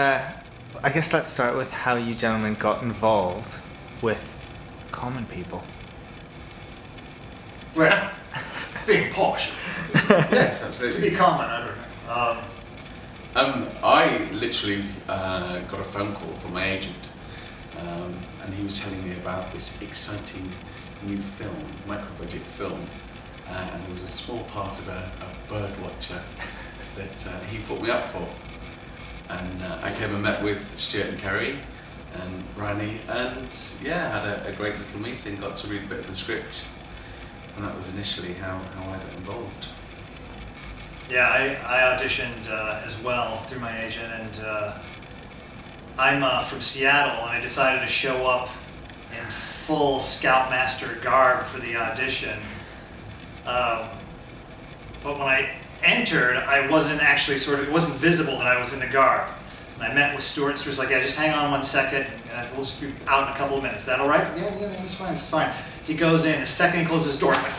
I guess let's start with how you gentlemen got involved with Common People. Well, being posh. Yes, absolutely. To be common, I don't know. I literally got a phone call from my agent, and he was telling me about this exciting new film, micro-budget film, and there was a small part of a bird watcher that he put me up for. And I came and met with Stuart and Kerry and Rani, and yeah, had a great little meeting, got to read a bit of the script, and that was initially how I got involved. Yeah, I auditioned as well through my agent, and I'm from Seattle, and I decided to show up in full Scoutmaster garb for the audition. But when I entered, I wasn't actually it wasn't visible that I was in the garb. And I met with Stuart, and Stuart's like, yeah, just hang on 1 second, and we'll just be out in a couple of minutes. Is that all right? Yeah, it's fine, it's fine. He goes in, the second he closes his door, I'm like,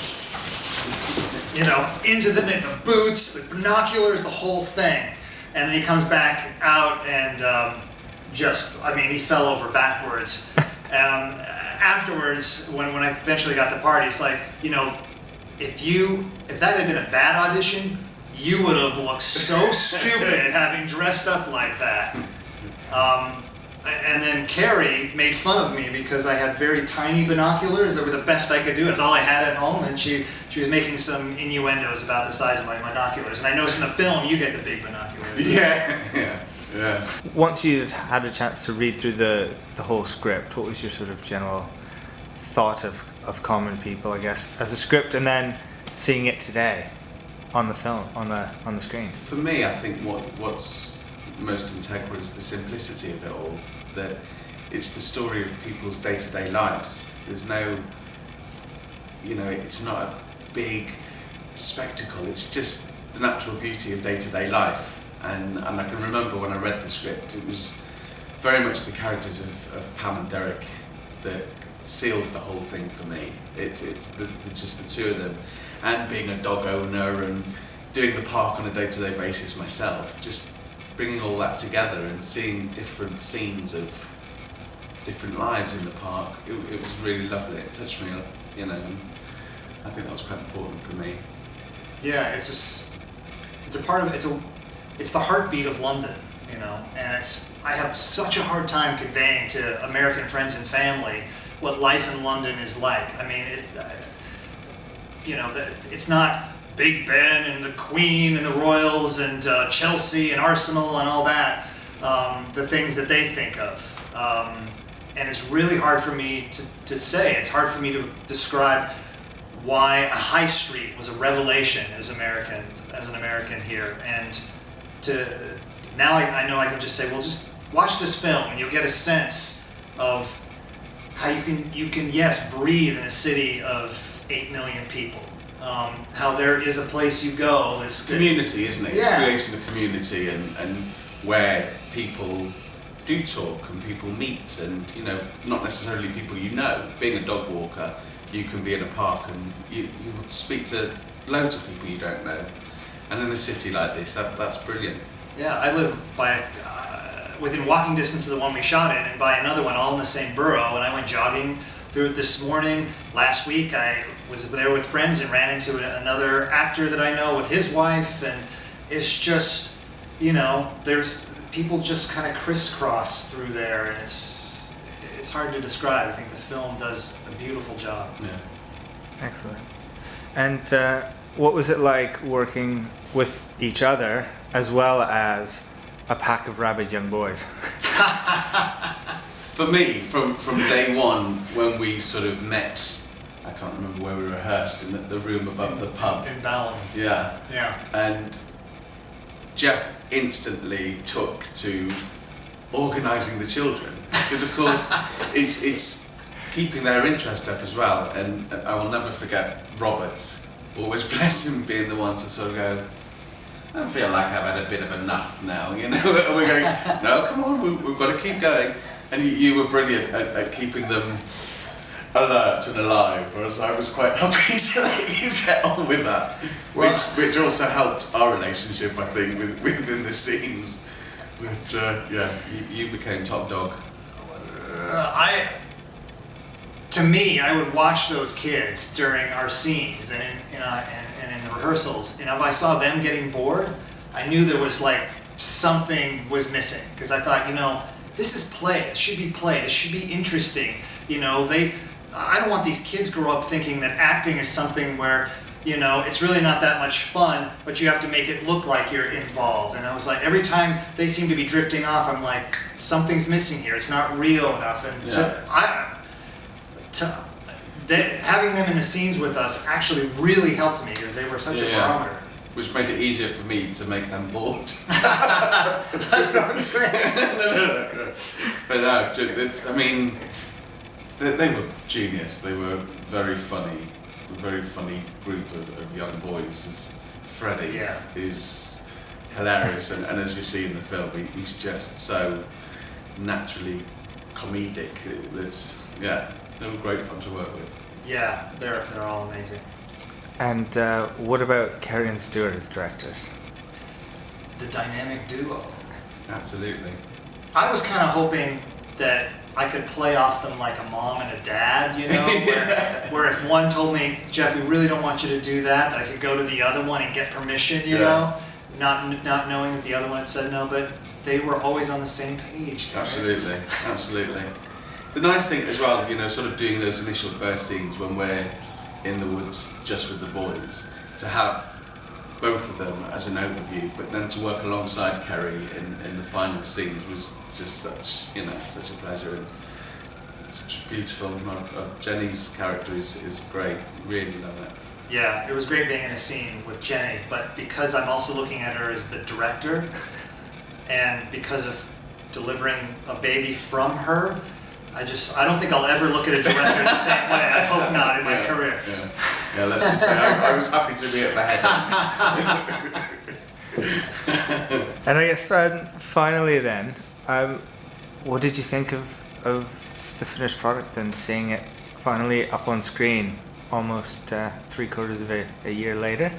into the boots, the binoculars, the whole thing. And then he comes back out and he fell over backwards. Afterwards, when I eventually got the part, he's like, if that had been a bad audition, you would have looked so stupid having dressed up like that. And then Carrie made fun of me because I had very tiny binoculars that were the best I could do. That's all I had at home, and she was making some innuendos about the size of my binoculars. And I noticed in the film you get the big binoculars. Yeah. Once you had a chance to read through the whole script, what was your sort of general thought of Common People, I guess, as a script, and then seeing it today on the film, on the screen? For me, I think what's most integral is the simplicity of it all. That it's the story of people's day-to-day lives. There's no, it's not a big spectacle. It's just the natural beauty of day-to-day life. And I can remember when I read the script, it was very much the characters of Pam and Derek that sealed the whole thing for me. It's just the two of them, and being a dog owner and doing the park on a day-to-day basis myself, just bringing all that together and seeing different scenes of different lives in the park. It was really lovely. It touched me, and I think that was quite important for me. Yeah, it's the heartbeat of London, and I have such a hard time conveying to American friends and family what life in London is like. I mean, it's not Big Ben and the Queen and the Royals and Chelsea and Arsenal and all that, the things that they think of. And it's really hard for me to say. It's hard for me to describe why a high street was a revelation as an American here. And now I know I can just say, well, just watch this film and you'll get a sense of how you can breathe in a city of 8 million people. How there is a place you go. It's community, isn't it? Yeah. It's creating a community and where people do talk and people meet, and not necessarily people you know. Being a dog walker, you can be in a park and you would speak to loads of people you don't know. And in a city like this, that's brilliant. Yeah, I live within walking distance of the one we shot in, and by another one, all in the same borough. And I went jogging through it this morning. Last week, I was there with friends and ran into another actor that I know with his wife, and it's just, there's people just kind of crisscross through there, and it's hard to describe. I think the film does a beautiful job. Yeah. Excellent. And what was it like working with each other as well as a pack of rabid young boys? For me, from day one, when we sort of met, I can't remember where we rehearsed, in the room above the pub. In Balham. Yeah. Yeah. And Jeff instantly took to organising the children, because of course it's keeping their interest up as well. And I will never forget Robert, always bless him, being the one to sort of go, I feel like I've had a bit of enough now, And we're going, no, come on, we've got to keep going. And you were brilliant at keeping them alert and alive, whereas I was quite happy to let you get on with that, which also helped our relationship, I think, within the scenes. But yeah, you became top dog. To me, I would watch those kids during our scenes and in the rehearsals, and if I saw them getting bored, I knew there was like something was missing, because I thought, this is play. This should be play. This should be interesting. I don't want these kids grow up thinking that acting is something where, it's really not that much fun, but you have to make it look like you're involved. And I was like, every time they seem to be drifting off, I'm like, something's missing here. It's not real enough. And having them in the scenes with us actually really helped me, because they were such a barometer. Which made it easier for me to make them bored. That's not what I'm saying. No. But no, I mean, they were genius. They were very funny. A very funny group of young boys. As Freddie is hilarious, and as you see in the film, he's just so naturally comedic. They were great fun to work with. Yeah, they're all amazing. And what about Kerry and Stuart as directors? The dynamic duo. Absolutely. I was kind of hoping that I could play off them like a mom and a dad, where if one told me, Jeff, we really don't want you to do that I could go to the other one and get permission, not knowing that the other one had said no, but they were always on the same page. Absolutely, absolutely. The nice thing as well, sort of doing those initial first scenes when we're in the woods just with the boys, to have both of them as an overview, but then to work alongside Kerry in the final scenes was just such a pleasure, and such beautiful. Jenny's character is great. Really love it. Yeah, it was great being in a scene with Jenny, but because I'm also looking at her as the director, and because of delivering a baby from her, I don't think I'll ever look at a director the same way. I hope not in my career. Yeah, let's just say I was happy to be at the head. And I guess finally then, what did you think of the finished product and seeing it finally up on screen almost 3/4 of a year later?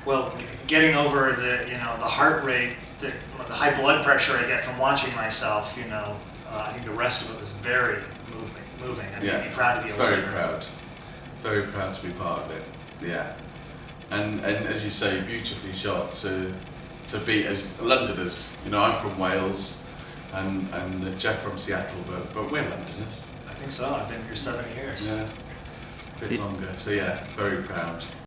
Well, getting over the heart rate, the high blood pressure I get from watching myself, I think the rest of it was very moving. I made me proud to be a leader. Very proud to be part of it. Yeah, and as you say, beautifully shot to be as Londoners. I'm from Wales, and Jeff from Seattle, but we're Londoners. I think so. I've been here 7 years. Yeah, a bit longer. So yeah, very proud.